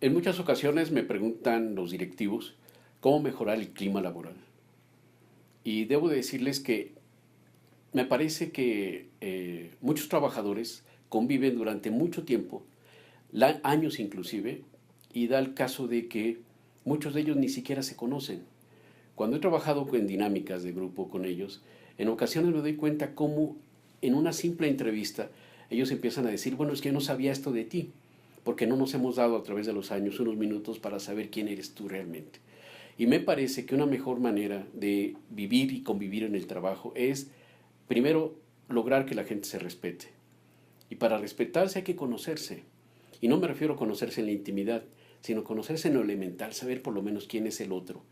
En muchas ocasiones me preguntan los directivos cómo mejorar el clima laboral. Y debo decirles que me parece que muchos trabajadores conviven durante mucho tiempo, años inclusive, y da el caso de que muchos de ellos ni siquiera se conocen. Cuando he trabajado en dinámicas de grupo con ellos, en ocasiones me doy cuenta cómo en una simple entrevista ellos empiezan a decir, bueno, es que yo no sabía esto de ti, porque no nos hemos dado a través de los años unos minutos para saber quién eres tú realmente. Y me parece que una mejor manera de vivir y convivir en el trabajo es, primero, lograr que la gente se respete. Y para respetarse hay que conocerse. Y no me refiero a conocerse en la intimidad, sino conocerse en lo elemental, saber por lo menos quién es el otro.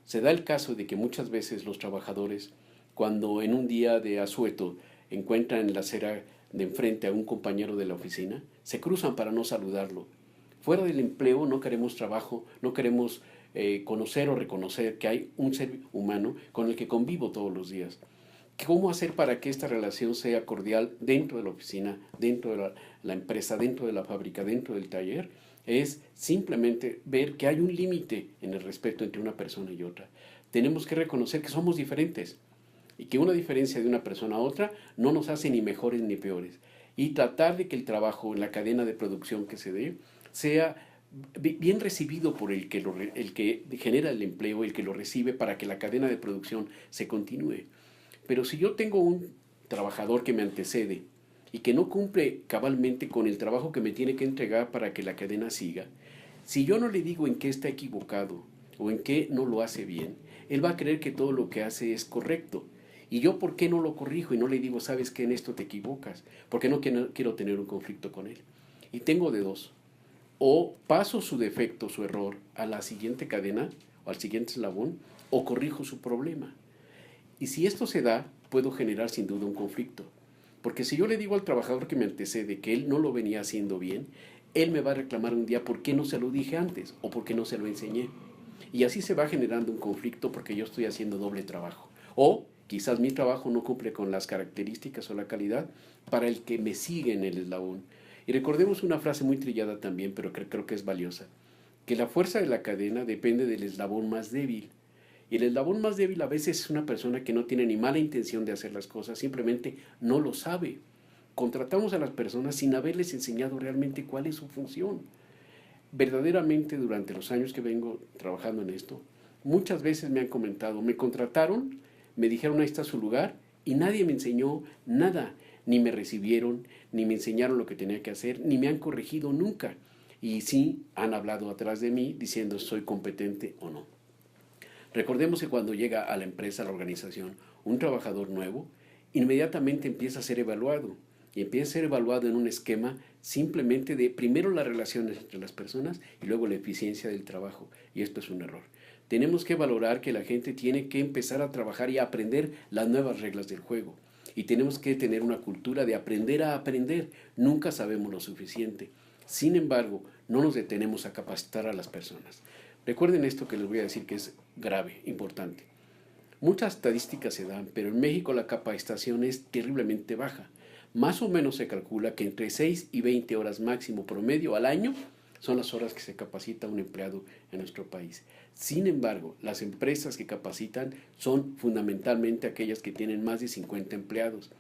Se da el caso de que muchas veces los trabajadores, cuando en un día de asueto encuentran en la acera de enfrente a un compañero de la oficina, se cruzan para no saludarlo. Fuera del empleo no queremos trabajo, no queremos conocer o reconocer que hay un ser humano con el que convivo todos los días. ¿Cómo hacer para que esta relación sea cordial dentro de la oficina, dentro de la empresa, dentro de la fábrica, dentro del taller? Es simplemente ver que hay un límite en el respeto entre una persona y otra. Tenemos que reconocer que somos diferentes y que una diferencia de una persona a otra no nos hace ni mejores ni peores. Y tratar de que el trabajo en la cadena de producción que se dé sea bien recibido por el que genera el empleo, el que lo recibe, para que la cadena de producción se continúe. Pero si yo tengo un trabajador que me antecede y que no cumple cabalmente con el trabajo que me tiene que entregar para que la cadena siga, si yo no le digo en qué está equivocado o en qué no lo hace bien, él va a creer que todo lo que hace es correcto. Y yo, ¿por qué no lo corrijo y no le digo, sabes que en esto te equivocas? Porque no quiero tener un conflicto con él. Y tengo de dos. O paso su defecto, su error, a la siguiente cadena o al siguiente eslabón, o corrijo su problema. Y si esto se da, puedo generar sin duda un conflicto. Porque si yo le digo al trabajador que me antecede que él no lo venía haciendo bien, él me va a reclamar un día por qué no se lo dije antes o por qué no se lo enseñé. Y así se va generando un conflicto porque yo estoy haciendo doble trabajo. O quizás mi trabajo no cumple con las características o la calidad para el que me sigue en el eslabón. Y recordemos una frase muy trillada también, pero creo que es valiosa, que la fuerza de la cadena depende del eslabón más débil. Y el eslabón más débil a veces es una persona que no tiene ni mala intención de hacer las cosas, simplemente no lo sabe. Contratamos a las personas sin haberles enseñado realmente cuál es su función. Verdaderamente, durante los años que vengo trabajando en esto, muchas veces me han comentado, me contrataron, me dijeron ahí está su lugar y nadie me enseñó nada, ni me recibieron, ni me enseñaron lo que tenía que hacer, ni me han corregido nunca. Y sí han hablado atrás de mí diciendo soy competente o no. Recordemos que cuando llega a la empresa, a la organización, un trabajador nuevo, inmediatamente empieza a ser evaluado. Y empieza a ser evaluado en un esquema simplemente de primero las relaciones entre las personas y luego la eficiencia del trabajo. Y esto es un error. Tenemos que valorar que la gente tiene que empezar a trabajar y a aprender las nuevas reglas del juego. Y tenemos que tener una cultura de aprender a aprender. Nunca sabemos lo suficiente. Sin embargo, no nos detenemos a capacitar a las personas. Recuerden esto que les voy a decir que es grave, importante. Muchas estadísticas se dan, pero en México la capacitación es terriblemente baja. Más o menos se calcula que entre 6 y 20 horas máximo promedio al año son las horas que se capacita un empleado en nuestro país. Sin embargo, las empresas que capacitan son fundamentalmente aquellas que tienen más de 50 empleados.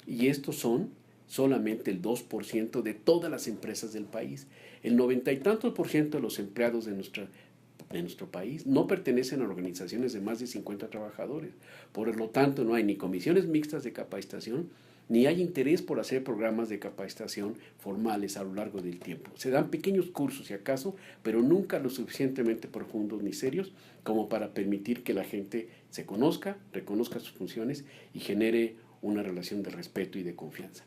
Y estos son solamente el 2% de todas las empresas del país. El 90 y tantos por ciento de los empleados de nuestro país no pertenecen a organizaciones de más de 50 trabajadores. Por lo tanto, no hay ni comisiones mixtas de capacitación, ni hay interés por hacer programas de capacitación formales a lo largo del tiempo. Se dan pequeños cursos, si acaso, pero nunca lo suficientemente profundos ni serios como para permitir que la gente se conozca, reconozca sus funciones y genere una relación de respeto y de confianza.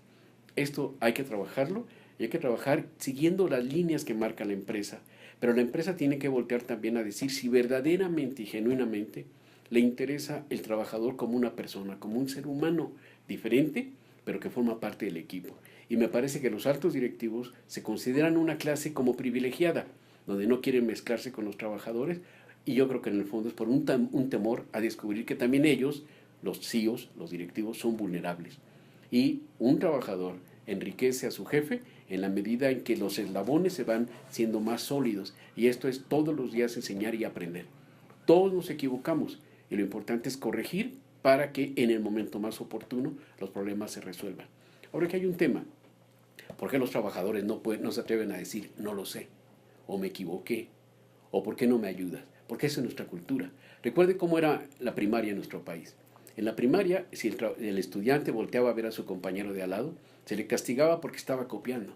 Esto hay que trabajarlo y hay que trabajar siguiendo las líneas que marca la empresa. Pero la empresa tiene que voltear también a decir si verdaderamente y genuinamente le interesa el trabajador como una persona, como un ser humano diferente, pero que forma parte del equipo. Y me parece que los altos directivos se consideran una clase como privilegiada, donde no quieren mezclarse con los trabajadores, y yo creo que en el fondo es por un temor a descubrir que también ellos, los CEOs, los directivos, son vulnerables. Y un trabajador enriquece a su jefe en la medida en que los eslabones se van siendo más sólidos. Y esto es todos los días enseñar y aprender. Todos nos equivocamos y lo importante es corregir para que en el momento más oportuno los problemas se resuelvan. Ahora que hay un tema, ¿por qué los trabajadores no se atreven a decir no lo sé? ¿O me equivoqué? ¿O por qué no me ayudas? Porque esa es nuestra cultura. Recuerde cómo era la primaria en nuestro país. En la primaria, si el estudiante volteaba a ver a su compañero de al lado, se le castigaba porque estaba copiando.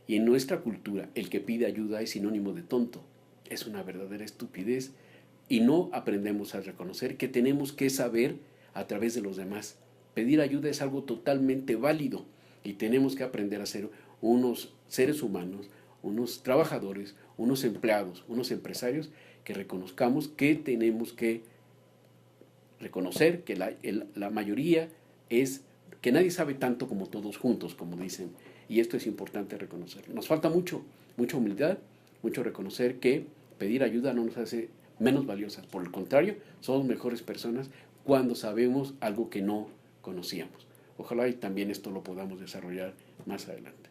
Y en nuestra cultura, el que pide ayuda es sinónimo de tonto. Es una verdadera estupidez. Y no aprendemos a reconocer que tenemos que saber a través de los demás. Pedir ayuda es algo totalmente válido y tenemos que aprender a ser unos seres humanos, unos trabajadores, unos empleados, unos empresarios que reconozcamos que tenemos que reconocer que la mayoría es que nadie sabe tanto como todos juntos, como dicen, y esto es importante reconocerlo. Nos falta mucha humildad, mucho reconocer que pedir ayuda no nos hace menos valiosas, por el contrario, somos mejores personas cuando sabemos algo que no conocíamos. Ojalá y también esto lo podamos desarrollar más adelante.